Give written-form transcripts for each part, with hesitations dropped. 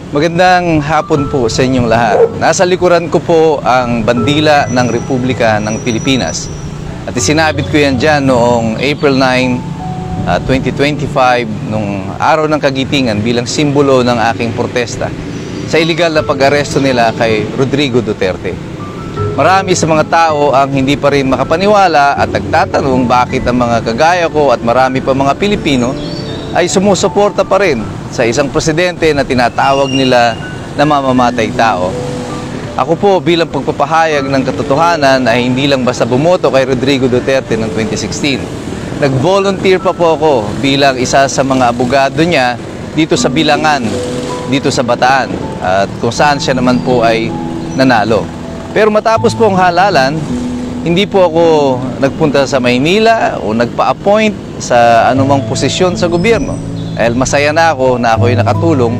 Magandang hapon po sa inyong lahat. Nasa likuran ko po ang bandila ng Republika ng Pilipinas. At isinabit ko yan dyan noong April 9, 2025, nung araw ng kagitingan bilang simbolo ng aking protesta sa iligal na pag-aresto nila kay Rodrigo Duterte. Marami sa mga tao ang hindi pa rin makapaniwala at nagtatanong bakit ang mga kagaya ko at marami pa mga Pilipino ay sumusuporta pa rin sa isang presidente na tinatawag nila na mamamatay tao. Ako po bilang pagpapahayag ng katotohanan ay hindi lang basta bumoto kay Rodrigo Duterte noong 2016. Nag-volunteer pa po ako bilang isa sa mga abogado niya dito sa Bilangan, dito sa Bataan, at kung saan siya naman po ay nanalo. Pero matapos po ang halalan, hindi po ako nagpunta sa Maynila o nagpa-appoint sa anumang posisyon sa gobyerno. Dahil masaya na ako na ako'y nakatulong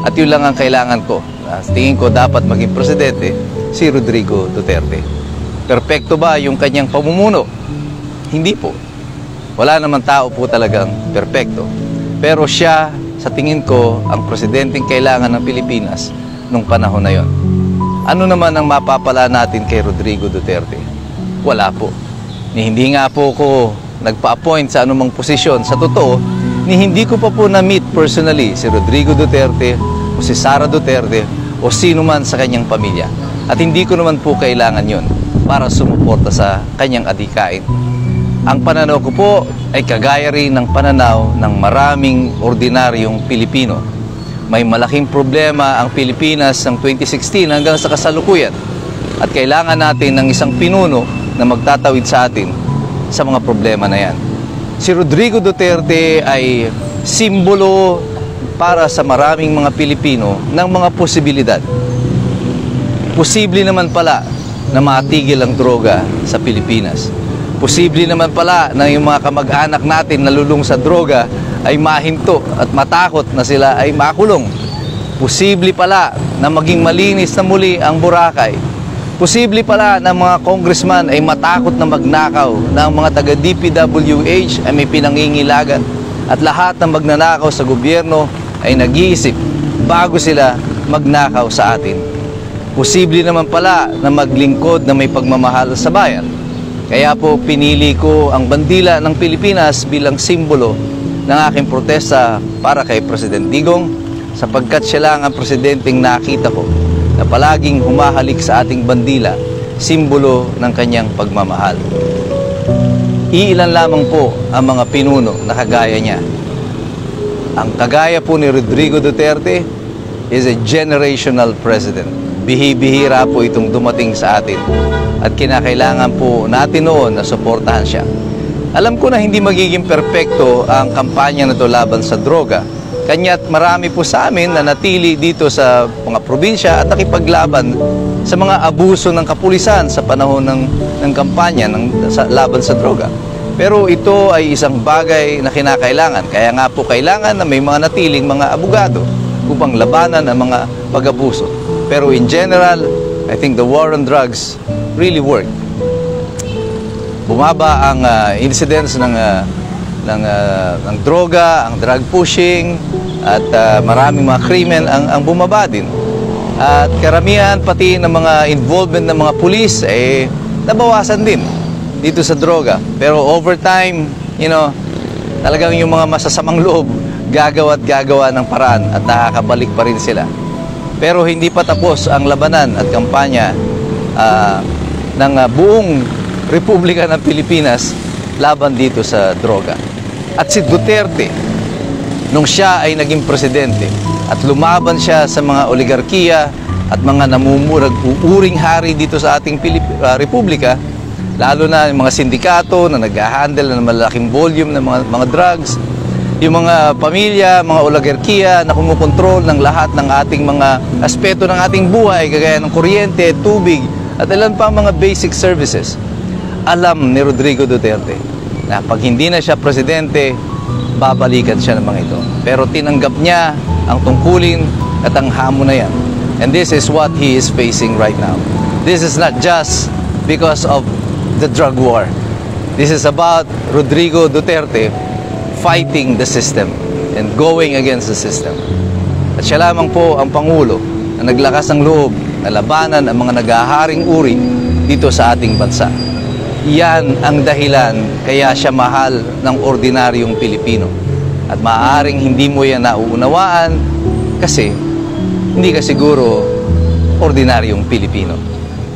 at yun lang ang kailangan ko. Tingin ko dapat maging presidente si Rodrigo Duterte. Perpekto ba yung kanyang pamumuno? Hindi po. Wala naman tao po talagang perpekto. Pero siya, sa tingin ko, ang presidenteng kailangan ng Pilipinas nung panahon na yon. Ano naman ang mapapala natin kay Rodrigo Duterte? Wala po. Hindi nga po ako nagpa-appoint sa anumang posisyon. Sa totoo, hindi ko pa po na-meet personally si Rodrigo Duterte o si Sara Duterte o sino man sa kanyang pamilya. At hindi ko naman po kailangan yon para sumuporta sa kanyang adhikain. Ang pananaw ko po ay kagaya rin ng pananaw ng maraming ordinaryong Pilipino. May malaking problema ang Pilipinas ng 2016 hanggang sa kasalukuyan. At kailangan natin ng isang pinuno na magtatawid sa atin sa mga problema na yan. Si Rodrigo Duterte ay simbolo para sa maraming mga Pilipino ng mga posibilidad. Posible naman pala na matigil ang droga sa Pilipinas. Posible naman pala na yung mga kamag-anak natin na lulong sa droga ay mahinto at matakot na sila ay makulong. Posible pala na maging malinis na muli ang Boracay. Posible pala na mga congressman ay matakot na magnakaw, na ang mga taga-DPWH ay may pinangingilagan at lahat ng magnanakaw sa gobyerno ay nag-iisip bago sila magnakaw sa atin. Posible naman pala na maglingkod na may pagmamahal sa bayan. Kaya po pinili ko ang bandila ng Pilipinas bilang simbolo ng aking protesta para kay President Digong, sapagkat siya lang ang presidenteng nakita ko na palaging humahalik sa ating bandila, simbolo ng kanyang pagmamahal. Iilan lamang po ang mga pinuno na kagaya niya. Ang kagaya po ni Rodrigo Duterte is a generational president. Bihi-bihira po itong dumating sa atin at kinakailangan po natin noon na suportahan siya. Alam ko na hindi magiging perpekto ang kampanya na ito laban sa droga. Kanya't marami po sa amin na natili dito sa mga probinsya at nakipaglaban sa mga abuso ng kapulisan sa panahon ng kampanya laban sa droga. Pero ito ay isang bagay na kinakailangan. Kaya nga po kailangan na may mga natiling mga abogado upang labanan ang mga pag-abuso. Pero in general, I think the war on drugs really worked. Bumaba ang incidence ng droga, ang drug pushing, at maraming mga krimen ang bumaba din. At karamihan pati ng mga involvement ng mga pulis ay nabawasan din dito sa droga. Pero over time, talagang yung mga masasamang loob gagawa ng paraan at nakakabalik pa rin sila. Pero hindi pa tapos ang labanan at kampanya ng buong Republika ng Pilipinas laban dito sa droga. At si Duterte, nung siya ay naging presidente at lumaban siya sa mga oligarkiya at mga namumurag uuring hari dito sa ating Republika, lalo na yung mga sindikato na nag-handle ng malaking volume ng mga drugs, yung mga pamilya, mga oligarkiya na kumukontrol ng lahat ng ating mga aspeto ng ating buhay, kagaya ng kuryente, tubig, at ilan pa mga basic services. Alam ni Rodrigo Duterte na pag hindi na siya presidente, babalikan siya ng mga ito. Pero tinanggap niya ang tungkulin at ang hamon na yan. And this is what he is facing right now. This is not just because of the drug war. This is about Rodrigo Duterte fighting the system and going against the system. At siya lamang po ang Pangulo na naglakas ng loob na labanan ang mga naghaharing uri dito sa ating bansa. Iyan ang dahilan kaya siya mahal ng ordinaryong Pilipino. At maaaring hindi mo yan nauunawaan kasi hindi ka siguro ordinaryong Pilipino.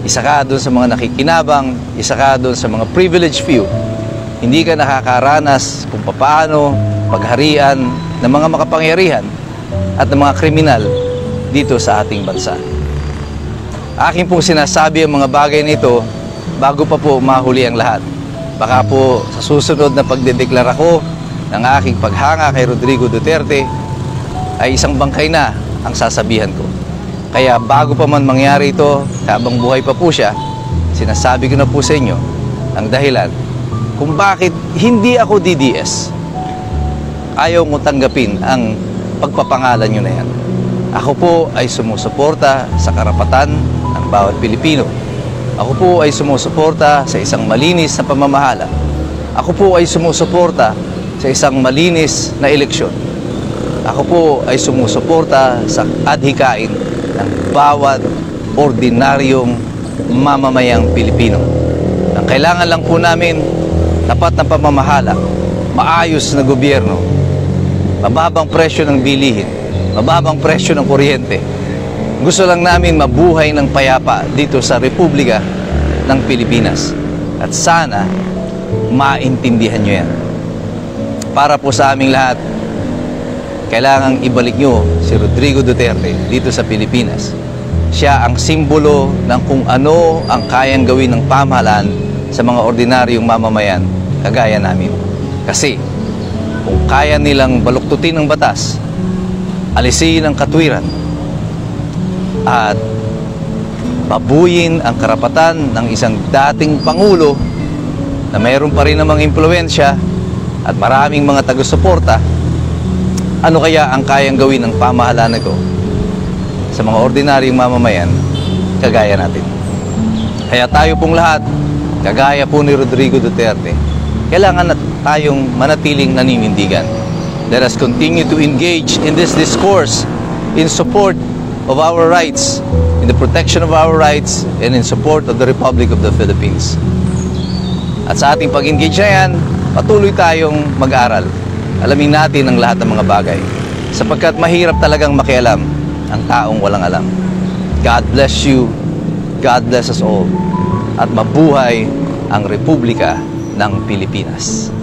Isa ka doon sa mga nakikinabang, isa ka doon sa mga privileged few. Hindi ka nakakaranas kung paano pagharian ng mga makapangyarihan at ng mga kriminal dito sa ating bansa. Akin pong sinasabi ang mga bagay nito bago pa po mahuli ang lahat. Baka po sa susunod na pagdedeklara ko ng aking paghanga kay Rodrigo Duterte ay isang bangkay na ang sasabihan ko. Kaya bago pa man mangyari ito, habang buhay pa po siya, sinasabi ko na po sa inyo ang dahilan kung bakit hindi ako DDS. Ayaw mo tanggapin ang pagpapangalan nyo na yan. Ako po ay sumusuporta sa karapatan ng bawat Pilipino. Ako po ay sumusuporta sa isang malinis na pamamahala. Ako po ay sumusuporta sa isang malinis na eleksyon. Ako po ay sumusuporta sa adhikain ng bawat ordinaryong mamamayang Pilipino. Ang kailangan lang po namin, tapat na pamamahala, maayos na gobyerno, mababang presyo ng bilihin, mababang presyo ng kuryente. Gusto lang namin mabuhay ng payapa dito sa Republika ng Pilipinas. At sana maintindihan nyo yan. Para po sa aming lahat, kailangang ibalik nyo si Rodrigo Duterte dito sa Pilipinas. Siya ang simbolo ng kung ano ang kayang gawin ng pamahalaan sa mga ordinaryong mamamayan kagaya namin. Kasi kung kaya nilang baluktutin ang batas, alisin ang katwiran, at pabuyin ang karapatan ng isang dating Pangulo na mayroon pa rin namang impluwensya at maraming mga taga-suporta, ano kaya ang kayang gawin ng pamahalaan nito sa mga ordinaryong mamamayan kagaya natin? Kaya tayo pong lahat, kagaya po ni Rodrigo Duterte, kailangan na tayong manatiling naninindigan. Let us continue to engage in this discourse in support of our rights, in the protection of our rights, and in support of the Republic of the Philippines. At sa ating pag-engage na yan, patuloy tayong mag-aral. Alamin natin ang lahat ng mga bagay. Sapagkat mahirap talagang makialam ang taong walang alam. God bless you. God bless us all. At mabuhay ang Republika ng Pilipinas.